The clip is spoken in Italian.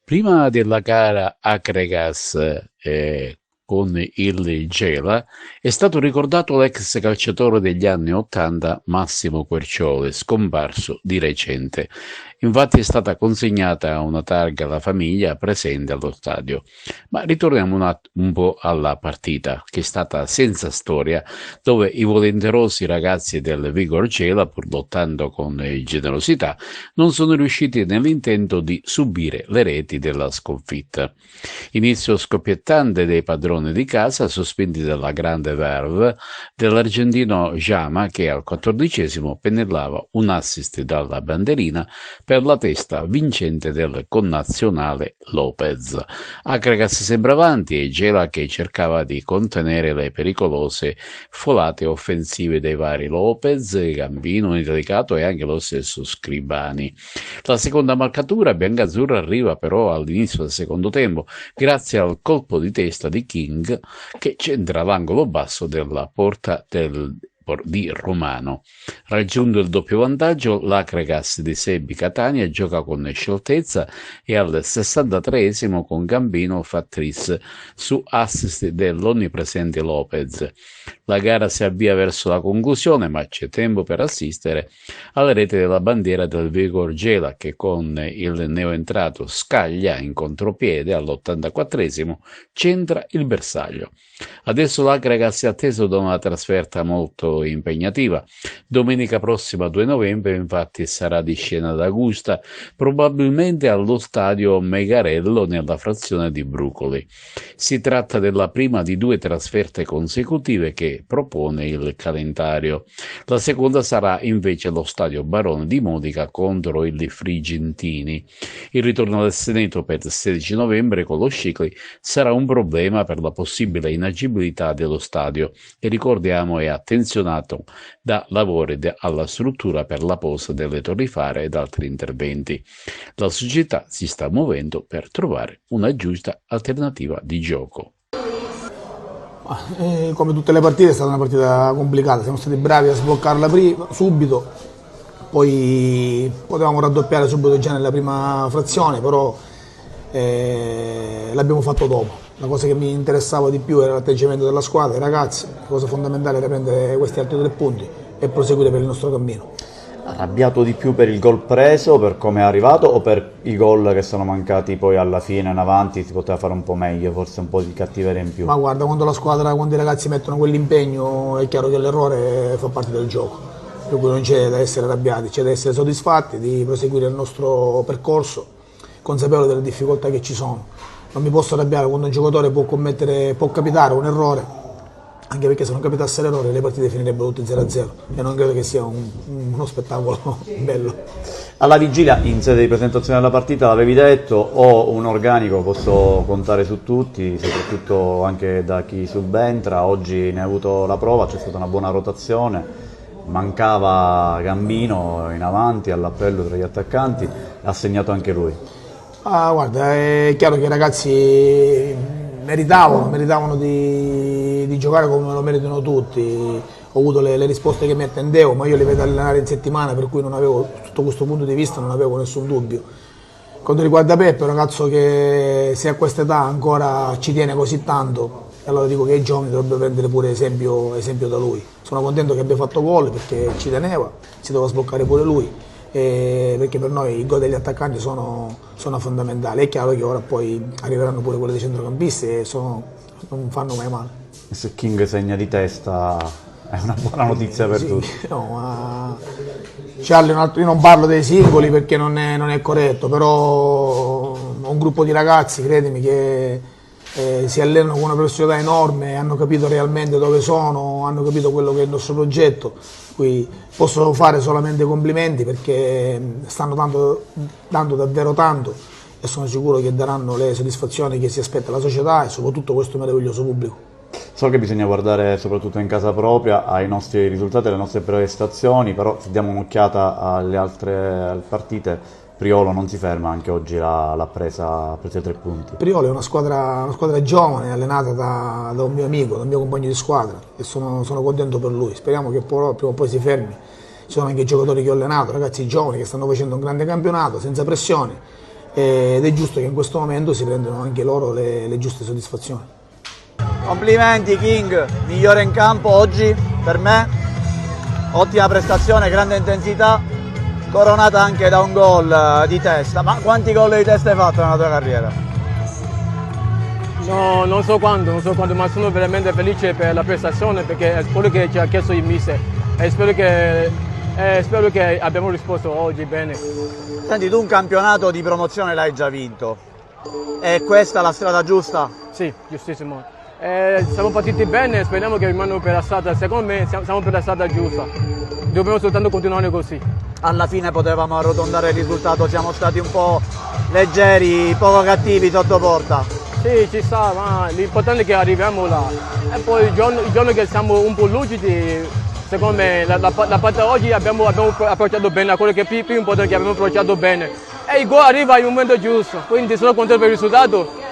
Prima della gara Acregas con il Gela è stato ricordato l'ex calciatore degli anni '80 Massimo Querciole, scomparso di recente. Infatti è stata consegnata una targa alla famiglia presente allo stadio. Ma ritorniamo un po' alla partita, che è stata senza storia, dove i volenterosi ragazzi del Vigor Gela, pur lottando con generosità, non sono riusciti nell'intento di subire le reti della sconfitta. Inizio scoppiettante dei padroni di casa, sospinti dalla grande verve dell'argentino Jama, che al 14° pennellava un assist dalla banderina per la testa vincente del connazionale Lopez. Acregas sembra avanti e Gela che cercava di contenere le pericolose folate offensive dei vari Lopez, Gambino, Delicato e anche lo stesso Scribani. La seconda marcatura biancazzurra arriva però all'inizio del secondo tempo grazie al colpo di testa di King che centra l'angolo basso della porta di Romano. Raggiunto il doppio vantaggio, l'Acregas di Sebi Catania gioca con scioltezza e al 63° con Gambino fa tris su assist dell'onnipresente Lopez. La gara si avvia verso la conclusione, ma c'è tempo per assistere alla rete della bandiera del Vigor Gela che con il neoentrato Scaglia in contropiede all'84° centra il bersaglio. Adesso l'Acregas è atteso da una trasferta molto impegnativa. Domenica prossima 2 novembre infatti sarà di scena ad Augusta, probabilmente allo stadio Megarello nella frazione di Brucoli. Si tratta della prima di 2 trasferte consecutive che propone il calendario. La seconda sarà invece allo stadio Barone di Modica contro il Frigentini. Il ritorno del Seneto per il 16 novembre con lo Scicli sarà un problema per la possibile inagibilità dello stadio che ricordiamo è attenzionato da lavori alla struttura per la posa delle torri fare ed altri interventi. La società si sta muovendo per trovare una giusta alternativa di gioco. Come tutte le partite è stata una partita complicata, siamo stati bravi a sbloccarla subito, poi potevamo raddoppiare subito già nella prima frazione, però l'abbiamo fatto dopo. La cosa che mi interessava di più era l'atteggiamento della squadra, i ragazzi, la cosa fondamentale era prendere questi altri 3 punti e proseguire per il nostro cammino. Arrabbiato di più per il gol preso, per come è arrivato o per i gol che sono mancati poi alla fine in avanti si poteva fare un po' meglio, forse un po' di cattiveria in più? Ma guarda, quando i ragazzi mettono quell'impegno è chiaro che l'errore fa parte del gioco, per cui non c'è da essere arrabbiati, c'è da essere soddisfatti di proseguire il nostro percorso, consapevoli delle difficoltà che ci sono. Non mi posso arrabbiare quando un giocatore può capitare un errore, anche perché se non capitasse l'errore le partite finirebbero tutte 0-0 e non credo che sia uno spettacolo bello. Alla vigilia, in sede di presentazione della partita, l'avevi detto, ho un organico, posso contare su tutti, soprattutto anche da chi subentra. Oggi ne hai avuto la prova, c'è stata una buona rotazione, mancava Gambino in avanti all'appello tra gli attaccanti, ha segnato anche lui. Guarda, è chiaro che i ragazzi meritavano di giocare come lo meritano tutti. Ho avuto le risposte che mi attendevo, ma io li vedo allenare in settimana, per cui non avevo, sotto questo punto di vista non avevo nessun dubbio. Quanto riguarda Peppe, è un ragazzo che se a questa età ancora ci tiene così tanto, allora dico che i giovani dovrebbero prendere pure esempio da lui. Sono contento che abbia fatto gol perché ci teneva, si doveva sbloccare pure lui. Perché per noi i gol degli attaccanti sono fondamentali. È chiaro che ora poi arriveranno pure quelli dei centrocampisti e non fanno mai male. E se King segna di testa è una buona notizia per tutti. No, ma io non parlo dei singoli perché non è corretto, però ho un gruppo di ragazzi, credimi, che si allenano con una professionalità enorme, hanno capito realmente dove sono, hanno capito quello che è il nostro progetto. Qui posso fare solamente complimenti perché stanno dando davvero tanto e sono sicuro che daranno le soddisfazioni che si aspetta la società e soprattutto questo meraviglioso pubblico. So che bisogna guardare soprattutto in casa propria ai nostri risultati, alle nostre prestazioni, però se diamo un'occhiata alle altre partite, Priolo non si ferma, anche oggi l'ha presa a 3 punti. Priolo è una squadra giovane, allenata da un mio amico, da un mio compagno di squadra e sono contento per lui. Speriamo che prima o poi si fermi. Ci sono anche i giocatori che ho allenato, ragazzi giovani che stanno facendo un grande campionato, senza pressione ed è giusto che in questo momento si prendano anche loro le giuste soddisfazioni. Complimenti King, migliore in campo oggi per me, ottima prestazione, grande intensità, coronata anche da un gol di testa. Ma quanti gol di testa hai fatto nella tua carriera? No, non so quando, ma sono veramente felice per la prestazione perché è quello che ci ha chiesto il mister e spero che abbiamo risposto oggi bene. Senti, tu un campionato di promozione l'hai già vinto, è questa la strada giusta? Sì, giustissimo. Siamo partiti bene, speriamo che rimaniamo per la strada, secondo me siamo per la strada giusta, dobbiamo soltanto continuare così. Alla fine potevamo arrotondare il risultato, siamo stati un po' leggeri, poco cattivi sotto porta. Sì, ci sta, ma l'importante è che arriviamo là. E poi il giorno che siamo un po' lucidi, secondo me la partita oggi abbiamo approcciato bene, quello che è più importante è che abbiamo approcciato bene. E il gol arriva in un momento giusto, quindi sono contento per il risultato